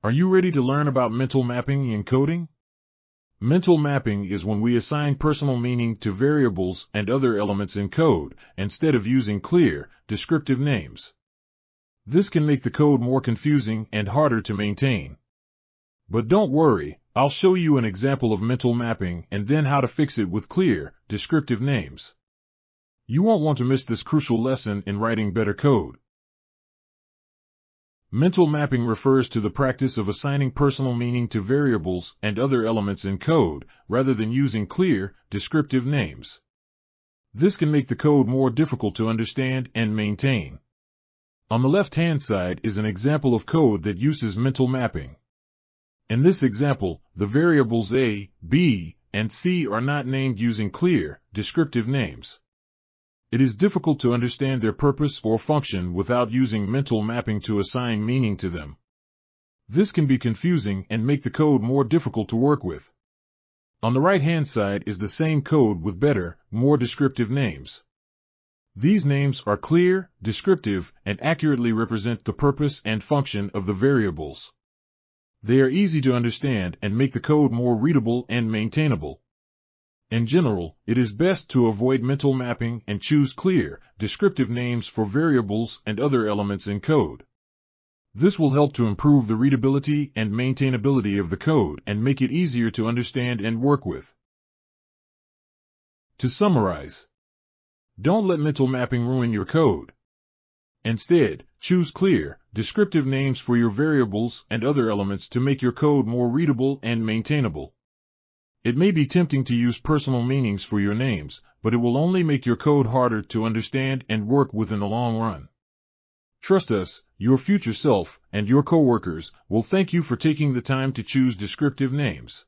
Are you ready to learn about mental mapping in coding? Mental mapping is when we assign personal meaning to variables and other elements in code, instead of using clear, descriptive names. This can make the code more confusing and harder to maintain. But don't worry, I'll show you an example of mental mapping and then how to fix it with clear, descriptive names. You won't want to miss this crucial lesson in writing better code. Mental mapping refers to the practice of assigning personal meaning to variables and other elements in code, rather than using clear, descriptive names. This can make the code more difficult to understand and maintain. On the left-hand side is an example of code that uses mental mapping. In this example, the variables a, b, and c are not named using clear, descriptive names. It is difficult to understand their purpose or function without using mental mapping to assign meaning to them. This can be confusing and make the code more difficult to work with. On the right-hand side is the same code with better, more descriptive names. These names are clear, descriptive, and accurately represent the purpose and function of the variables. They are easy to understand and make the code more readable and maintainable. In general, it is best to avoid mental mapping and choose clear, descriptive names for variables and other elements in code. This will help to improve the readability and maintainability of the code and make it easier to understand and work with. To summarize, don't let mental mapping ruin your code. Instead, choose clear, descriptive names for your variables and other elements to make your code more readable and maintainable. It may be tempting to use personal meanings for your names, but it will only make your code harder to understand and work with in the long run. Trust us, your future self and your coworkers will thank you for taking the time to choose descriptive names.